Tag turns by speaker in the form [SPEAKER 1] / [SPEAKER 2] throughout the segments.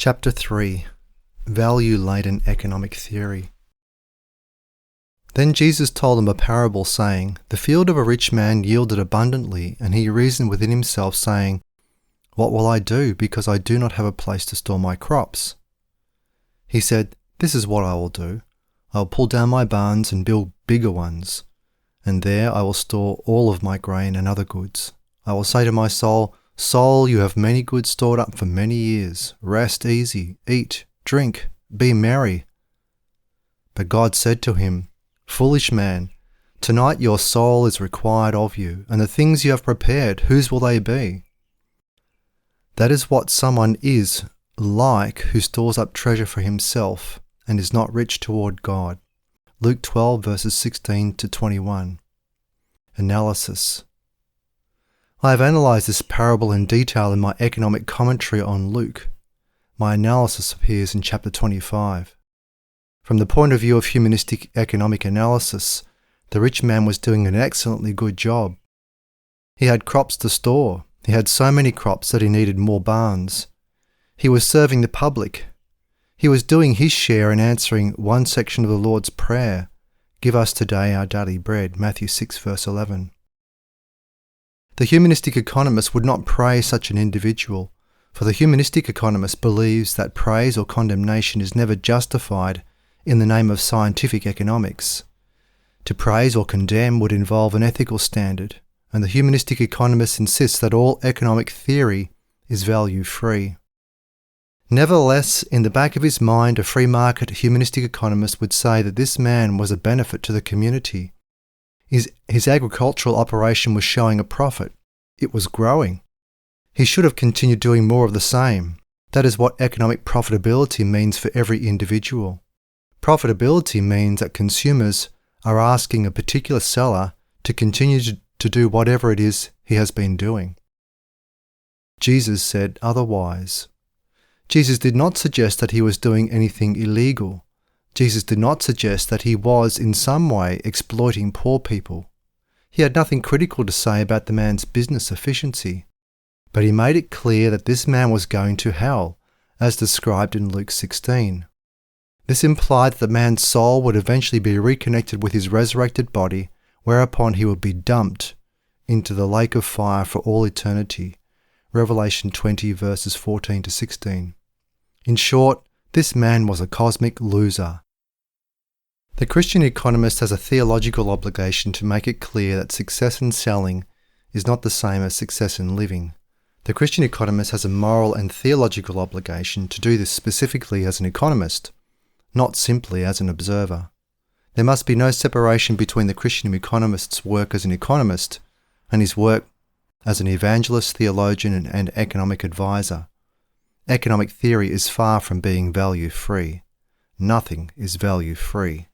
[SPEAKER 1] Chapter 3 Value-Laden Economic Theory. Then Jesus told them a parable, saying, The field of a rich man yielded abundantly, and he reasoned within himself, saying, What will I do, because I do not have a place to store my crops? He said, This is what I will do. I will pull down my barns and build bigger ones, and there I will store all of my grain and other goods. I will say to my soul, Soul, you have many goods stored up for many years. Rest easy, eat, drink, be merry. But God said to him, Foolish man, tonight your soul is required of you, and the things you have prepared, whose will they be? That is what someone is like who stores up treasure for himself and is not rich toward God. Luke 12 verses 16 to 21. Analysis. I have analysed this parable in detail in my economic commentary on Luke. My analysis appears in chapter 25. From the point of view of humanistic economic analysis, the rich man was doing an excellently good job. He had crops to store. He had so many crops that he needed more barns. He was serving the public. He was doing his share in answering one section of the Lord's Prayer, Give us today our daily bread, Matthew 6 verse 11. The humanistic economist would not praise such an individual, for the humanistic economist believes that praise or condemnation is never justified in the name of scientific economics. To praise or condemn would involve an ethical standard, and the humanistic economist insists that all economic theory is value-free. Nevertheless, in the back of his mind, a free market humanistic economist would say that this man was a benefit to the community. His agricultural operation was showing a profit. It was growing. He should have continued doing more of the same. That is what economic profitability means for every individual. Profitability means that consumers are asking a particular seller to continue to do whatever it is he has been doing. Jesus said otherwise. Jesus did not suggest that he was doing anything illegal. Jesus did not suggest that he was in some way exploiting poor people. He had nothing critical to say about the man's business efficiency, but he made it clear that this man was going to hell, as described in Luke 16. This implied that the man's soul would eventually be reconnected with his resurrected body, whereupon he would be dumped into the lake of fire for all eternity. Revelation 20 verses 14 to 16. In short, this man was a cosmic loser. The Christian economist has a theological obligation to make it clear that success in selling is not the same as success in living. The Christian economist has a moral and theological obligation to do this specifically as an economist, not simply as an observer. There must be no separation between the Christian economist's work as an economist and his work as an evangelist, theologian, and economic advisor. Economic theory is far from being value-free. Nothing is value-free.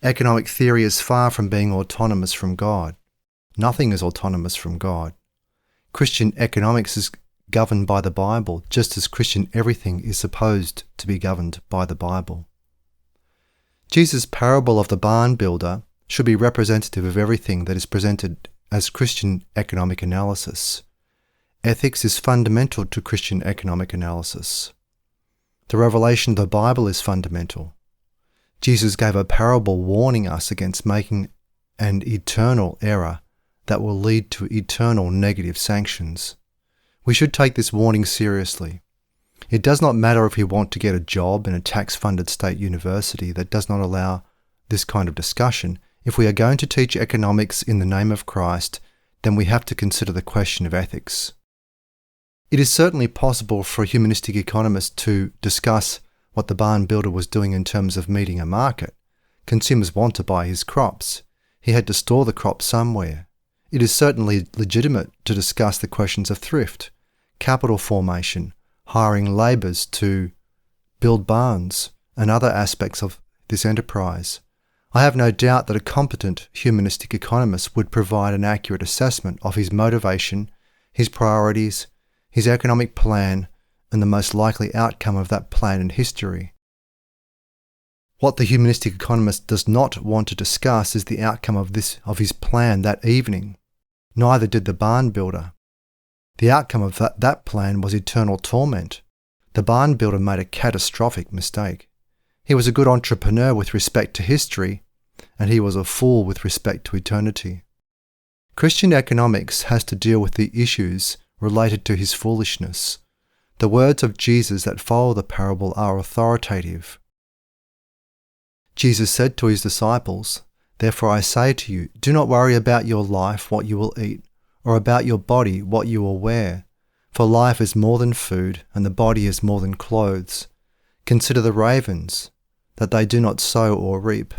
[SPEAKER 1] Economic theory is far from being autonomous from God. Nothing is autonomous from God. Christian economics is governed by the Bible, just as Christian everything is supposed to be governed by the Bible. Jesus' parable of the barn builder should be representative of everything that is presented as Christian economic analysis. Ethics is fundamental to Christian economic analysis. The revelation of the Bible is fundamental. Jesus gave a parable warning us against making an eternal error that will lead to eternal negative sanctions. We should take this warning seriously. It does not matter if we want to get a job in a tax-funded state university that does not allow this kind of discussion. If we are going to teach economics in the name of Christ, then we have to consider the question of ethics. It is certainly possible for a humanistic economist to discuss what the barn builder was doing in terms of meeting a market. Consumers want to buy his crops. He had to store the crops somewhere. It is certainly legitimate to discuss the questions of thrift, capital formation, hiring labourers to build barns, and other aspects of this enterprise. I have no doubt that a competent humanistic economist would provide an accurate assessment of his motivation, his priorities, his economic plan, and the most likely outcome of that plan in history. What the humanistic economist does not want to discuss is the outcome of his plan that evening. Neither did the barn builder. The outcome of that plan was eternal torment. The barn builder made a catastrophic mistake. He was a good entrepreneur with respect to history, and he was a fool with respect to eternity. Christian economics has to deal with the issues related to his foolishness. The words of Jesus that follow the parable are authoritative. Jesus said to his disciples, "Therefore I say to you, do not worry about your life, what you will eat, or about your body, what you will wear. For life is more than food, and the body is more than clothes. Consider the ravens, that they do not sow or reap.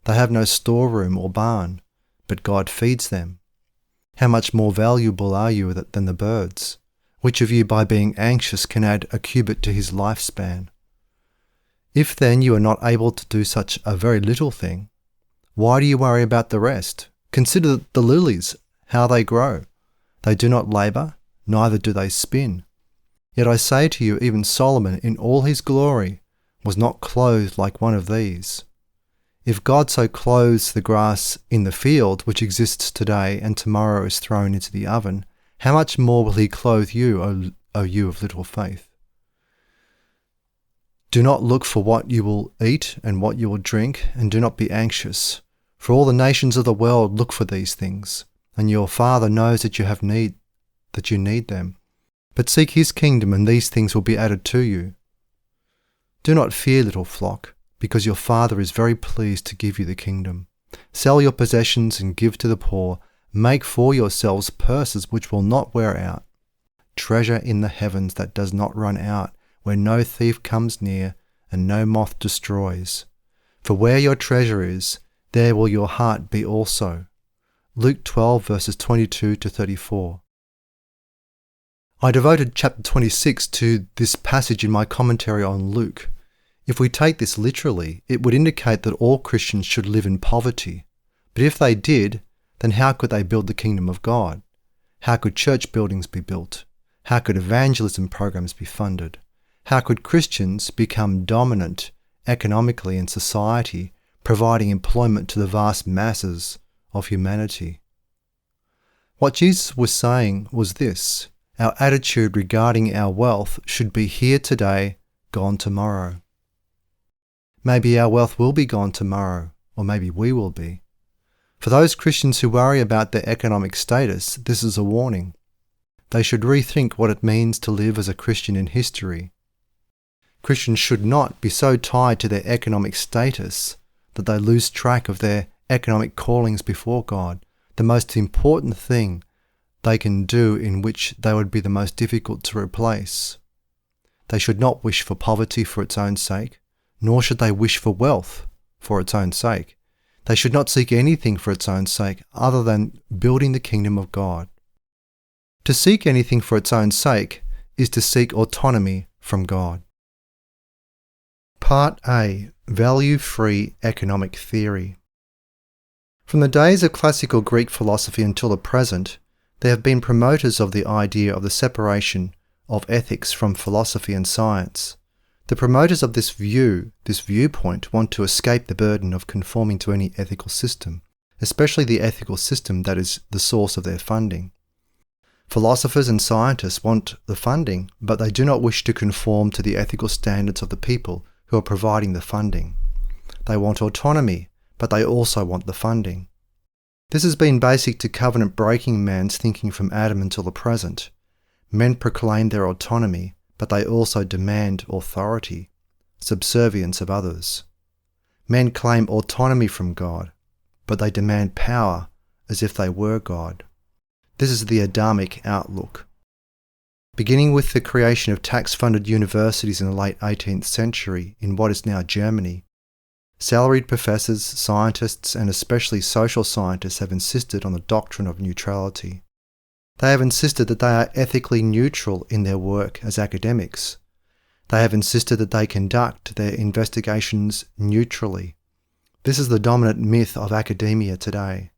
[SPEAKER 1] They have no storeroom or barn, but God feeds them. How much more valuable are you than the birds? Which of you, by being anxious, can add a cubit to his lifespan? If then you are not able to do such a very little thing, why do you worry about the rest? Consider the lilies, how they grow. They do not labour, neither do they spin. Yet I say to you, even Solomon in all his glory was not clothed like one of these. If God so clothes the grass in the field, which exists today and tomorrow is thrown into the oven, how much more will he clothe you, O you of little faith? Do not look for what you will eat and what you will drink, and do not be anxious. For all the nations of the world look for these things, and your Father knows that you need them. But seek his kingdom, and these things will be added to you. Do not fear, little flock, because your Father is very pleased to give you the kingdom. Sell your possessions and give to the poor. Make for yourselves purses which will not wear out, treasure in the heavens that does not run out, where no thief comes near and no moth destroys. For where your treasure is, there will your heart be also. Luke 12 verses 22 to 34. I devoted chapter 26 to this passage in my commentary on Luke. If we take this literally, it would indicate that all Christians should live in poverty. But if they did, then how could they build the kingdom of God? How could church buildings be built? How could evangelism programs be funded? How could Christians become dominant economically in society, providing employment to the vast masses of humanity? What Jesus was saying was this: our attitude regarding our wealth should be here today, gone tomorrow. Maybe our wealth will be gone tomorrow, or maybe we will be. For those Christians who worry about their economic status, this is a warning. They should rethink what it means to live as a Christian in history. Christians should not be so tied to their economic status that they lose track of their economic callings before God, the most important thing they can do, in which they would be the most difficult to replace. They should not wish for poverty for its own sake, nor should they wish for wealth for its own sake. They should not seek anything for its own sake other than building the kingdom of God. To seek anything for its own sake is to seek autonomy from God. Part A. Value-free economic theory. From the days of classical Greek philosophy until the present, there have been promoters of the idea of the separation of ethics from philosophy and science. The promoters of this viewpoint, want to escape the burden of conforming to any ethical system, especially the ethical system that is the source of their funding. Philosophers and scientists want the funding, but they do not wish to conform to the ethical standards of the people who are providing the funding. They want autonomy, but they also want the funding. This has been basic to covenant-breaking man's thinking from Adam until the present. Men proclaim their autonomy, but they also demand authority, subservience of others. Men claim autonomy from God, but they demand power as if they were God. This is the Adamic outlook. Beginning with the creation of tax-funded universities in the late 18th century in what is now Germany, salaried professors, scientists, and especially social scientists have insisted on the doctrine of neutrality. They have insisted that they are ethically neutral in their work as academics. They have insisted that they conduct their investigations neutrally. This is the dominant myth of academia today.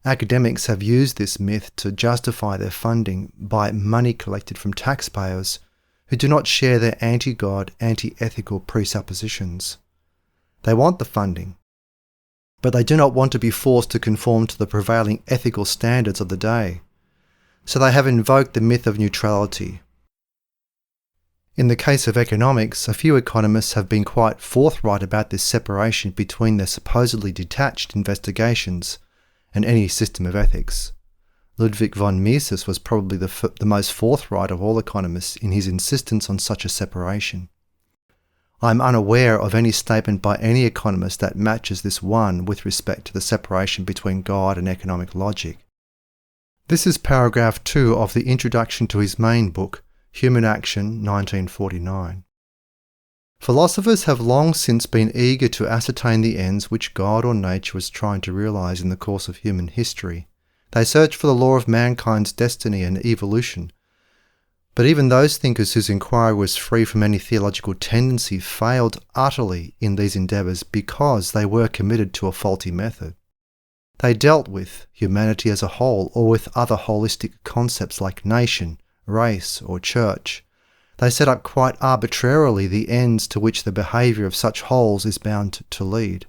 [SPEAKER 1] Academics have used this myth to justify their funding by money collected from taxpayers who do not share their anti-God, anti-ethical presuppositions. They want the funding, but they do not want to be forced to conform to the prevailing ethical standards of the day. So they have invoked the myth of neutrality. In the case of economics, a few economists have been quite forthright about this separation between their supposedly detached investigations and any system of ethics. Ludwig von Mises was probably the most forthright of all economists in his insistence on such a separation. I am unaware of any statement by any economist that matches this one with respect to the separation between God and economic logic. This is paragraph 2 of the introduction to his main book, Human Action, 1949. Philosophers have long since been eager to ascertain the ends which God or nature was trying to realize in the course of human history. They search for the law of mankind's destiny and evolution. But even those thinkers whose inquiry was free from any theological tendency failed utterly in these endeavours because they were committed to a faulty method. They dealt with humanity as a whole or with other holistic concepts like nation, race, or church. They set up quite arbitrarily the ends to which the behaviour of such wholes is bound to lead.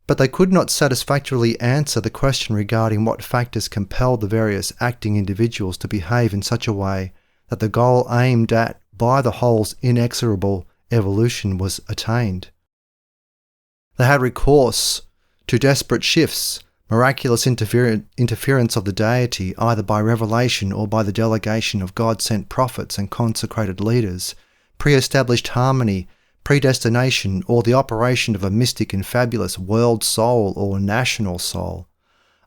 [SPEAKER 1] But they could not satisfactorily answer the question regarding what factors compelled the various acting individuals to behave in such a way that the goal aimed at by the whole's inexorable evolution was attained. They had recourse to desperate shifts, miraculous interference of the deity, either by revelation or by the delegation of God-sent prophets and consecrated leaders, pre-established harmony, predestination, or the operation of a mystic and fabulous world soul or national soul.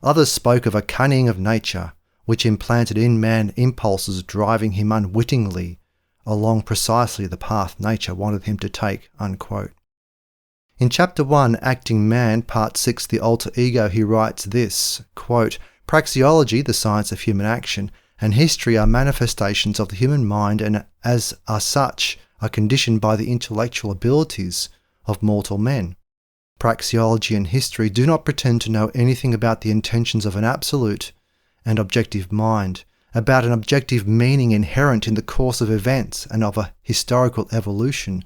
[SPEAKER 1] Others spoke of a cunning of nature, which implanted in man impulses driving him unwittingly along precisely the path nature wanted him to take, unquote. In Chapter 1, Acting Man, Part 6, The Alter Ego, he writes this, quote, "Praxeology, the science of human action, and history are manifestations of the human mind and as are such are conditioned by the intellectual abilities of mortal men. Praxeology and history do not pretend to know anything about the intentions of an absolute and objective mind, about an objective meaning inherent in the course of events and of a historical evolution,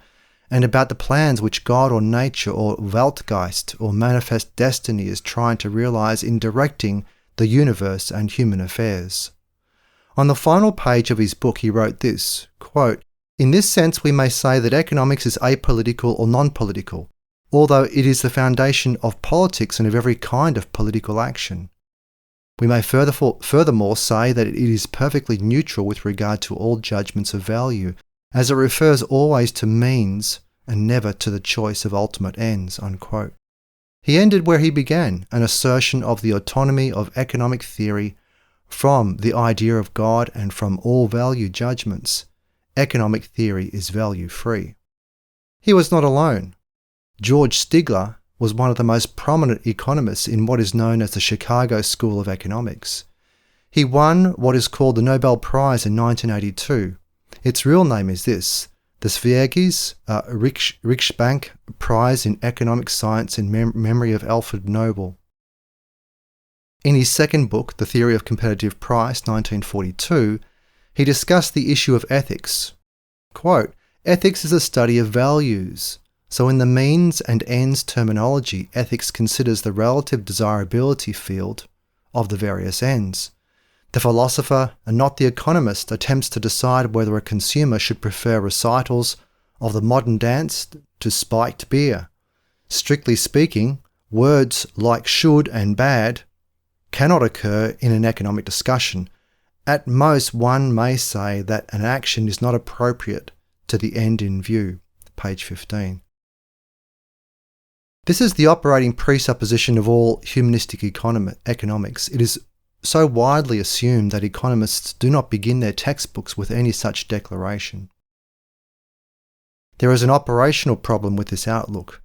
[SPEAKER 1] and about the plans which God or nature or Weltgeist or manifest destiny is trying to realize in directing the universe and human affairs." On the final page of his book he wrote this, quote, "In this sense we may say that economics is apolitical or non-political, although it is the foundation of politics and of every kind of political action. We may furthermore say that it is perfectly neutral with regard to all judgments of value, as it refers always to means and never to the choice of ultimate ends," unquote. He ended where he began, an assertion of the autonomy of economic theory from the idea of God and from all value judgments. Economic theory is value-free. He was not alone. George Stigler was one of the most prominent economists in what is known as the Chicago School of Economics. He won what is called the Nobel Prize in 1982. Its real name is this, the Sveriges Riksbank Prize in Economic Science in memory of Alfred Nobel. In his second book, The Theory of Competitive Price, 1942, he discussed the issue of ethics. Quote, "Ethics is a study of values. So in the means and ends terminology, ethics considers the relative desirability field of the various ends. The philosopher, and not the economist, attempts to decide whether a consumer should prefer recitals of the modern dance to spiked beer. Strictly speaking, words like should and bad cannot occur in an economic discussion. At most, one may say that an action is not appropriate to the end in view." Page 15. This is the operating presupposition of all humanistic economics. It is so widely assumed that economists do not begin their textbooks with any such declaration. There is an operational problem with this outlook.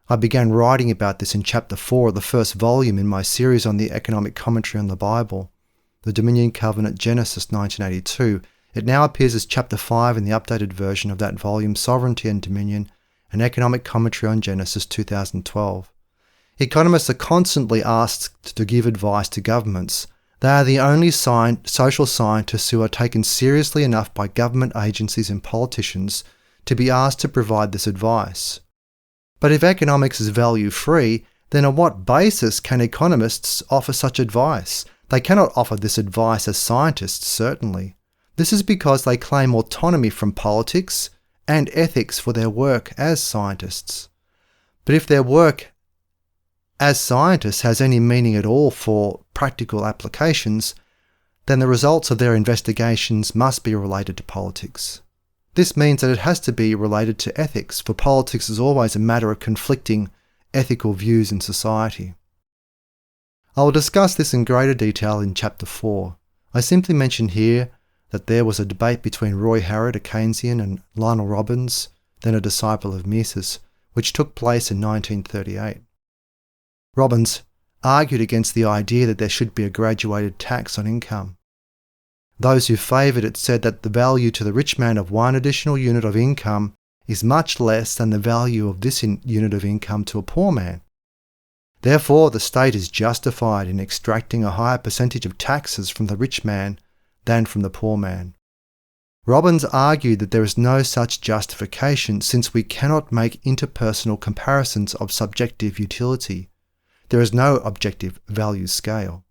[SPEAKER 1] I began writing about this in Chapter 4 of the first volume in my series on the economic commentary on the Bible, the Dominion Covenant Genesis 1982. It now appears as Chapter 5 in the updated version of that volume, Sovereignty and Dominion, an economic commentary on Genesis 2012. Economists are constantly asked to give advice to governments. They are the only social scientists who are taken seriously enough by government agencies and politicians to be asked to provide this advice. But if economics is value-free, then on what basis can economists offer such advice? They cannot offer this advice as scientists, certainly. This is because they claim autonomy from politics and ethics for their work as scientists. But if their work as scientists has any meaning at all for practical applications, then the results of their investigations must be related to politics. This means that it has to be related to ethics, for politics is always a matter of conflicting ethical views in society. I will discuss this in greater detail in Chapter 4. I simply mention here that there was a debate between Roy Harrod, a Keynesian, and Lionel Robbins, then a disciple of Mises, which took place in 1938. Robbins argued against the idea that there should be a graduated tax on income. Those who favoured it said that the value to the rich man of one additional unit of income is much less than the value of this unit of income to a poor man. Therefore, the state is justified in extracting a higher percentage of taxes from the rich man than from the poor man. Robbins argued that there is no such justification since we cannot make interpersonal comparisons of subjective utility. There is no objective value scale.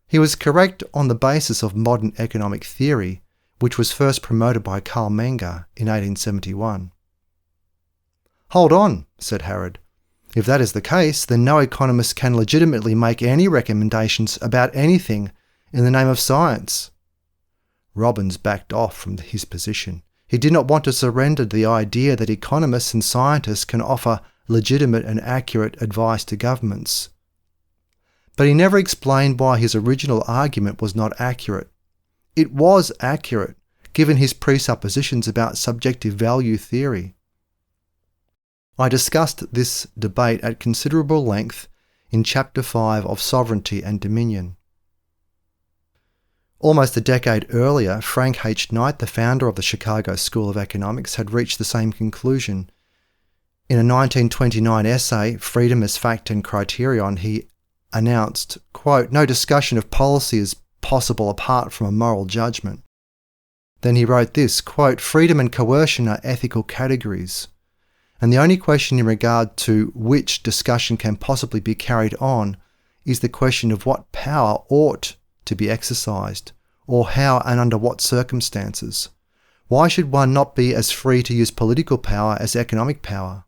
[SPEAKER 1] He was correct on the basis of modern economic theory, which was first promoted by Carl Menger in 1871. "Hold on," said Harrod. "If that is the case, then no economist can legitimately make any recommendations about anything in the name of science." Robbins backed off from his position. He did not want to surrender the idea that economists and scientists can offer legitimate and accurate advice to governments. But he never explained why his original argument was not accurate. It was accurate, given his presuppositions about subjective value theory. I discussed this debate at considerable length in Chapter 5 of Sovereignty and Dominion. Almost a decade earlier, Frank H. Knight, the founder of the Chicago School of Economics, had reached the same conclusion. In a 1929 essay, Freedom as Fact and Criterion, he announced, quote, "No discussion of policy is possible apart from a moral judgment." Then he wrote this, quote, "Freedom and coercion are ethical categories, and the only question in regard to which discussion can possibly be carried on is the question of what power ought to be exercised, or how and under what circumstances. Why should one not be as free to use political power as economic power?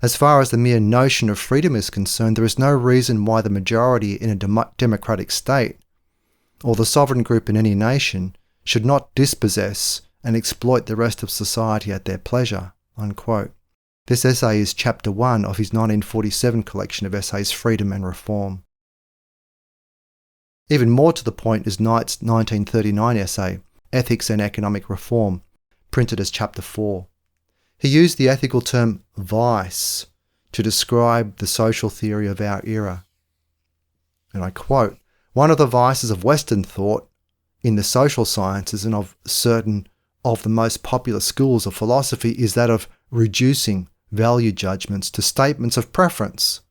[SPEAKER 1] As far as the mere notion of freedom is concerned, there is no reason why the majority in a democratic state, or the sovereign group in any nation, should not dispossess and exploit the rest of society at their pleasure." Unquote. This essay is Chapter 1 of his 1947 collection of essays, Freedom and Reform. Even more to the point is Knight's 1939 essay, Ethics and Economic Reform, printed as Chapter 4. He used the ethical term vice to describe the social theory of our era. And I quote, "One of the vices of Western thought in the social sciences and of certain of the most popular schools of philosophy is that of reducing value judgments to statements of preference,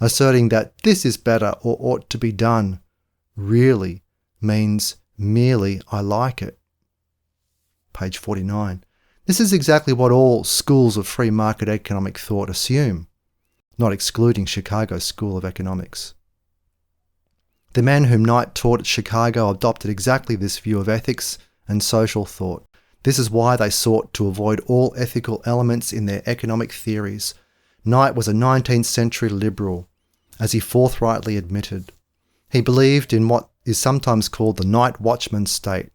[SPEAKER 1] asserting that this is better or ought to be done really means merely I like it." Page 49. This is exactly what all schools of free market economic thought assume, not excluding Chicago's School of Economics. The men whom Knight taught at Chicago adopted exactly this view of ethics and social thought. This is why they sought to avoid all ethical elements in their economic theories. Knight was a 19th century liberal, as he forthrightly admitted. He believed in what is sometimes called the night watchman state.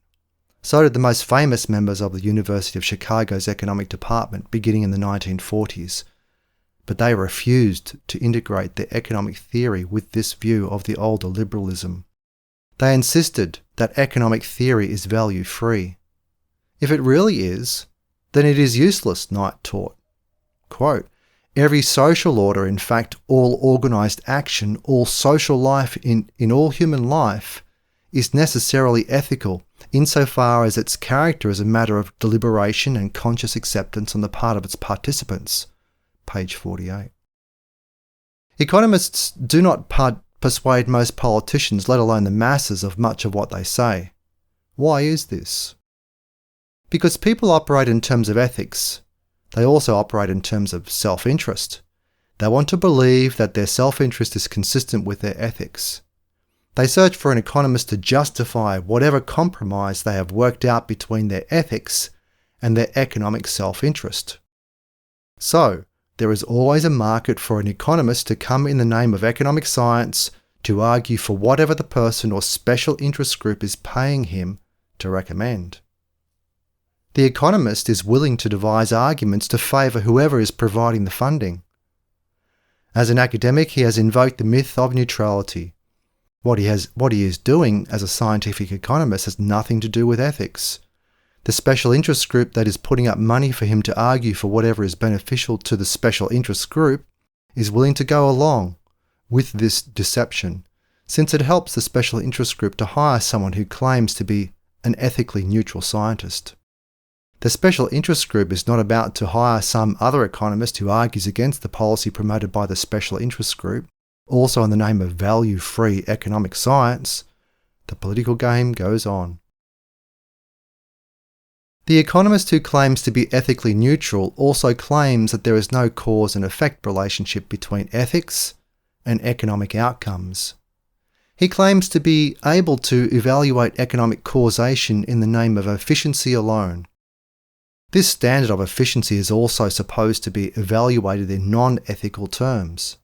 [SPEAKER 1] So did the most famous members of the University of Chicago's economic department beginning in the 1940s. But they refused to integrate their economic theory with this view of the older liberalism. They insisted that economic theory is value-free. If it really is, then it is useless, Knight taught. Quote, "Every social order, in fact, all organised action, all social life in all human life, is necessarily ethical insofar as its character is a matter of deliberation and conscious acceptance on the part of its participants." Page 48. Economists do not persuade most politicians, let alone the masses, of much of what they say. Why is this? Because people operate in terms of ethics. They also operate in terms of self-interest. They want to believe that their self-interest is consistent with their ethics. They search for an economist to justify whatever compromise they have worked out between their ethics and their economic self-interest. So, there is always a market for an economist to come in the name of economic science to argue for whatever the person or special interest group is paying him to recommend. The economist is willing to devise arguments to favour whoever is providing the funding. As an academic, he has invoked the myth of neutrality. What he is doing as a scientific economist has nothing to do with ethics. The special interest group that is putting up money for him to argue for whatever is beneficial to the special interest group is willing to go along with this deception, since it helps the special interest group to hire someone who claims to be an ethically neutral scientist. The special interest group is not about to hire some other economist who argues against the policy promoted by the special interest group, also in the name of value-free economic science. The political game goes on. The economist who claims to be ethically neutral also claims that there is no cause and effect relationship between ethics and economic outcomes. He claims to be able to evaluate economic causation in the name of efficiency alone. This standard of efficiency is also supposed to be evaluated in non-ethical terms.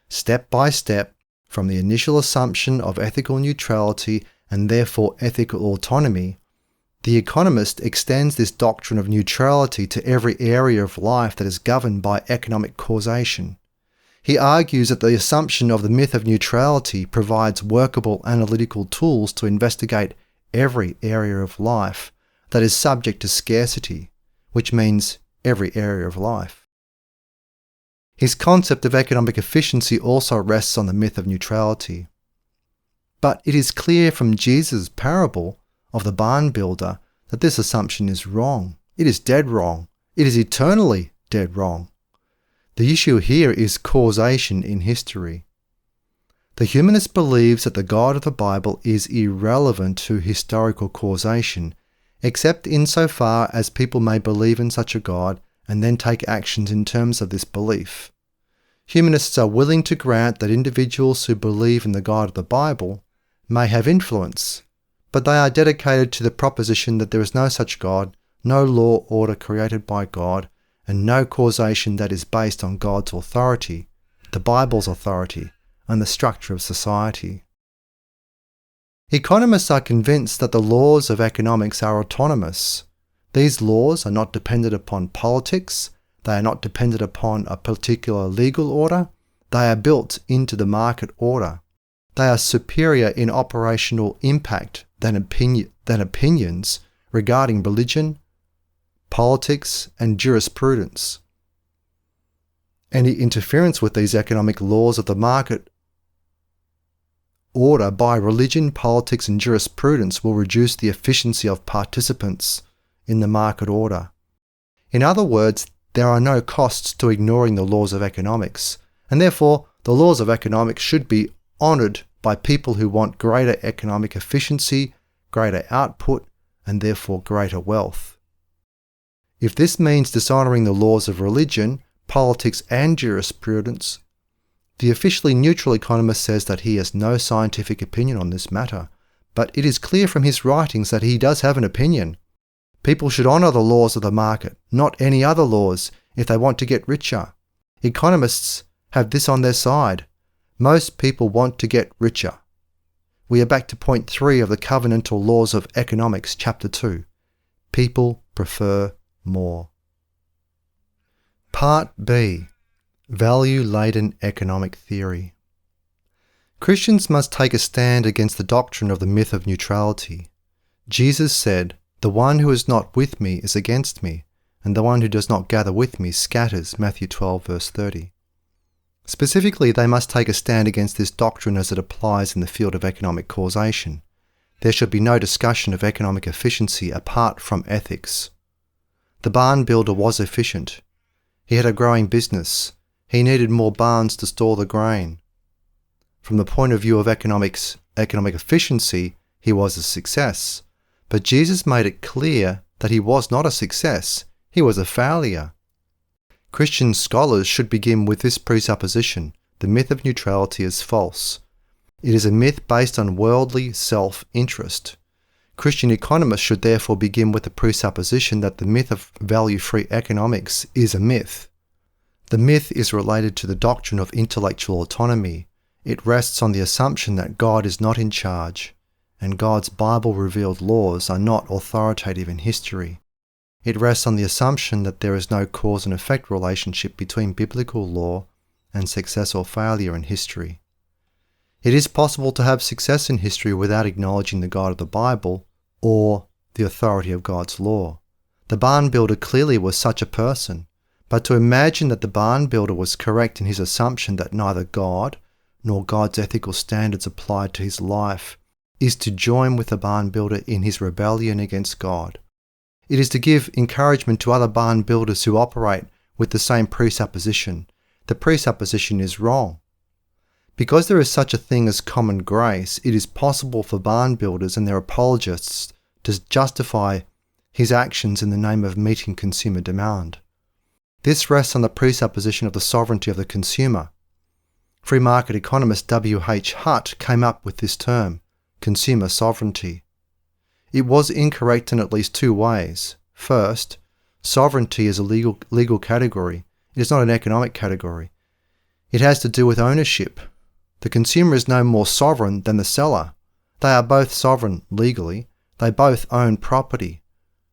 [SPEAKER 1] Step by step, from the initial assumption of ethical neutrality and therefore ethical autonomy, the economist extends this doctrine of neutrality to every area of life that is governed by economic causation. He argues that the assumption of the myth of neutrality provides workable analytical tools to investigate every area of life that is subject to scarcity, which means every area of life. His concept of economic efficiency also rests on the myth of neutrality. But it is clear from Jesus' parable of the barn builder that this assumption is wrong. It is dead wrong. It is eternally dead wrong. The issue here is causation in history. The humanist believes that the God of the Bible is irrelevant to historical causation, except insofar as people may believe in such a God and then take actions in terms of this belief. Humanists are willing to grant that individuals who believe in the God of the Bible may have influence, but they are dedicated to the proposition that there is no such God, no law order created by God, and no causation that is based on God's authority, the Bible's authority, and the structure of society. Economists are convinced that the laws of economics are autonomous. These laws are not dependent upon politics, they are not dependent upon a particular legal order, they are built into the market order. They are superior in operational impact than opinions regarding religion, politics, and jurisprudence. Any interference with these economic laws of the market order by religion, politics, and jurisprudence will reduce the efficiency of participants in the market order. In other words, there are no costs to ignoring the laws of economics, and therefore the laws of economics should be honoured by people who want greater economic efficiency, greater output, and therefore greater wealth. If this means dishonouring the laws of religion, politics, and jurisprudence, the officially neutral economist says that he has no scientific opinion on this matter, but it is clear from his writings that he does have an opinion. People should honour the laws of the market, not any other laws, if they want to get richer. Economists have this on their side. Most people want to get richer. We are back to point 3 of the Covenantal Laws of Economics, Chapter 2. People prefer more. Part B. Value-Laden Economic Theory. Christians must take a stand against the doctrine of the myth of neutrality. Jesus said, "The one who is not with me is against me, and the one who does not gather with me scatters." Matthew 12, verse 30. Specifically, they must take a stand against this doctrine as it applies in the field of economic causation. There should be no discussion of economic efficiency apart from ethics. The barn builder was efficient. He had a growing business. He needed more barns to store the grain. From the point of view of economic efficiency, he was a success. But Jesus made it clear that he was not a success. He was a failure. Christian scholars should begin with this presupposition: the myth of neutrality is false. It is a myth based on worldly self-interest. Christian economists should therefore begin with the presupposition that the myth of value-free economics is a myth. The myth is related to the doctrine of intellectual autonomy. It rests on the assumption that God is not in charge, and God's Bible-revealed laws are not authoritative in history. It rests on the assumption that there is no cause and effect relationship between biblical law and success or failure in history. It is possible to have success in history without acknowledging the God of the Bible or the authority of God's law. The barn builder clearly was such a person, but to imagine that the barn builder was correct in his assumption that neither God nor God's ethical standards applied to his life is to join with the barn builder in his rebellion against God. It is to give encouragement to other barn builders who operate with the same presupposition. The presupposition is wrong. Because there is such a thing as common grace, it is possible for barn builders and their apologists to justify his actions in the name of meeting consumer demand. This rests on the presupposition of the sovereignty of the consumer. Free market economist W.H. Hutt came up with this term, consumer sovereignty. It was incorrect in at least two ways. First, sovereignty is a legal category. It is not an economic category. It has to do with ownership. The consumer is no more sovereign than the seller. They are both sovereign legally. They both own property.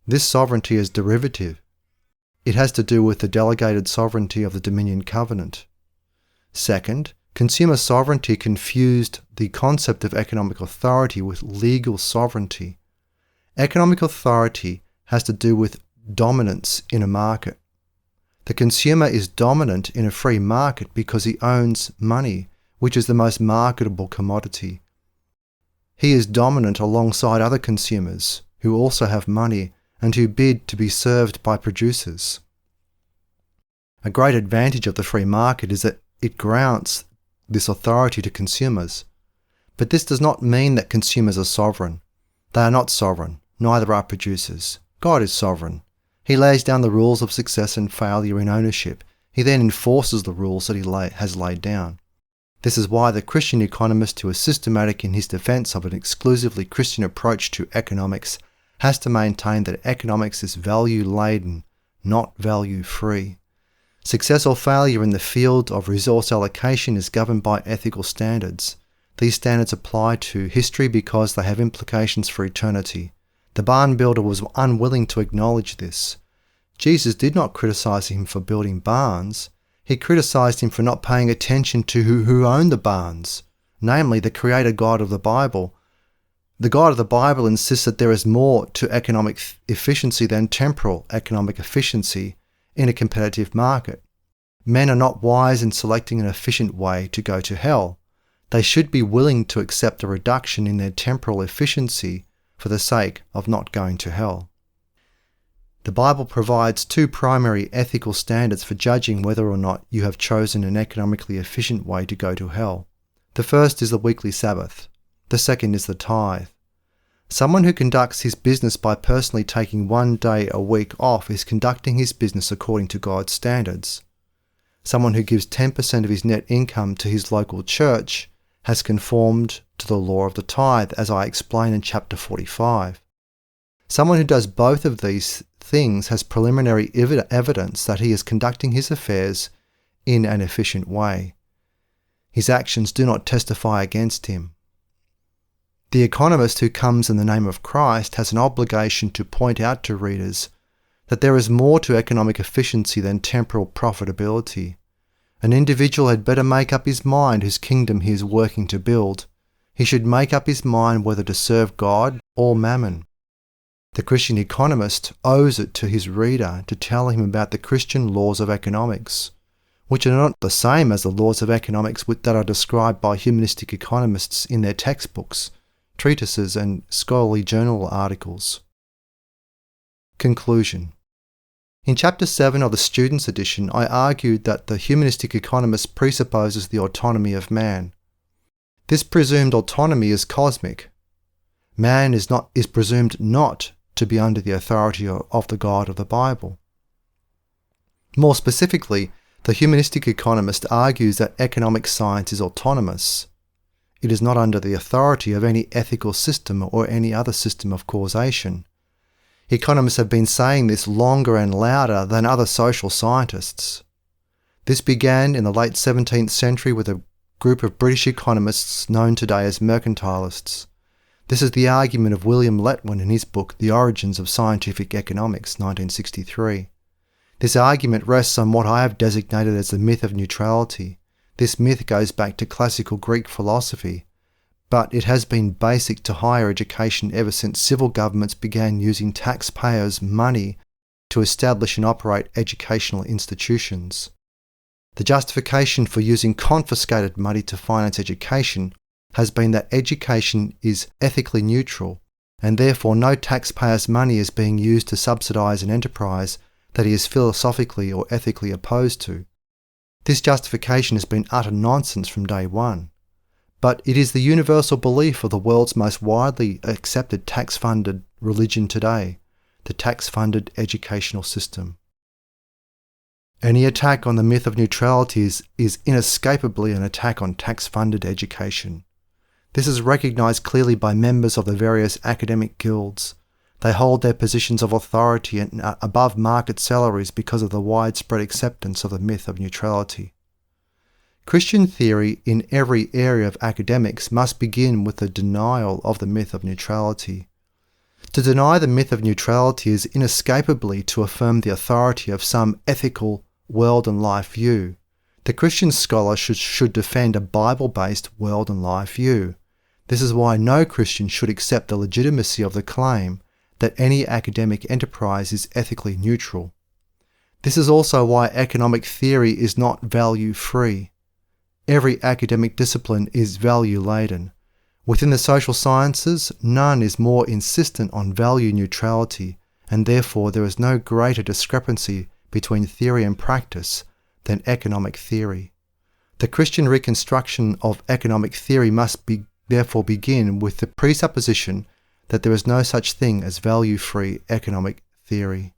[SPEAKER 1] This sovereignty is derivative. It has to do with the delegated sovereignty of the Dominion Covenant. Second, consumer sovereignty confused the concept of economic authority with legal sovereignty. Economic authority has to do with dominance in a market. The consumer is dominant in a free market because he owns money, which is the most marketable commodity. He is dominant alongside other consumers who also have money and who bid to be served by producers. A great advantage of the free market is that it grants this authority to consumers. But this does not mean that consumers are sovereign. They are not sovereign, neither are producers. God is sovereign. He lays down the rules of success and failure in ownership. He then enforces the rules that he has laid down. This is why the Christian economist who is systematic in his defense of an exclusively Christian approach to economics has to maintain that economics is value-laden, not value-free. Success or failure in the field of resource allocation is governed by ethical standards. These standards apply to history because they have implications for eternity. The barn builder was unwilling to acknowledge this. Jesus did not criticize him for building barns. He criticized him for not paying attention to who owned the barns, namely the creator God of the Bible. The God of the Bible insists that there is more to economic efficiency than temporal economic efficiency in a competitive market. Men are not wise in selecting an efficient way to go to hell. They should be willing to accept a reduction in their temporal efficiency for the sake of not going to hell. The Bible provides two primary ethical standards for judging whether or not you have chosen an economically efficient way to go to hell. The first is the weekly Sabbath. The second is the tithe. Someone who conducts his business by personally taking 1 day a week off is conducting his business according to God's standards. Someone who gives 10% of his net income to his local church has conformed to the law of the tithe, as I explain in chapter 45. Someone who does both of these things has preliminary evidence that he is conducting his affairs in an efficient way. His actions do not testify against him. The economist who comes in the name of Christ has an obligation to point out to readers that there is more to economic efficiency than temporal profitability. An individual had better make up his mind whose kingdom he is working to build. He should make up his mind whether to serve God or mammon. The Christian economist owes it to his reader to tell him about the Christian laws of economics, which are not the same as the laws of economics that are described by humanistic economists in their textbooks, treatises, and scholarly journal articles. Conclusion. In Chapter 7 of the Student's Edition, I argued that the humanistic economist presupposes the autonomy of man. This presumed autonomy is cosmic. Man is presumed not to be under the authority of the God of the Bible. More specifically, the humanistic economist argues that economic science is autonomous. it is not under the authority of any ethical system or any other system of causation. Economists have been saying this longer and louder than other social scientists. This began in the late 17th century with a group of British economists known today as mercantilists. This is the argument of William Letwin in his book The Origins of Scientific Economics, 1963. This argument rests on what I have designated as the myth of neutrality. This myth goes back to classical Greek philosophy, but it has been basic to higher education ever since civil governments began using taxpayers' money to establish and operate educational institutions. The justification for using confiscated money to finance education has been that education is ethically neutral, and therefore no taxpayers' money is being used to subsidise an enterprise that he is philosophically or ethically opposed to. This justification has been utter nonsense from day one, but it is the universal belief of the world's most widely accepted tax-funded religion today, the tax-funded educational system. Any attack on the myth of neutrality is inescapably an attack on tax-funded education. This is recognised clearly by members of the various academic guilds. They hold their positions of authority and above market salaries because of the widespread acceptance of the myth of neutrality. Christian theory in every area of academics must begin with the denial of the myth of neutrality. To deny the myth of neutrality is inescapably to affirm the authority of some ethical world and life view. The Christian scholar should defend a Bible-based world and life view. This is why no Christian should accept the legitimacy of the claim that any academic enterprise is ethically neutral. This is also why economic theory is not value-free. Every academic discipline is value-laden. Within the social sciences, none is more insistent on value neutrality, and therefore there is no greater discrepancy between theory and practice than economic theory. The Christian reconstruction of economic theory must therefore begin with the presupposition that there is no such thing as value-free economic theory.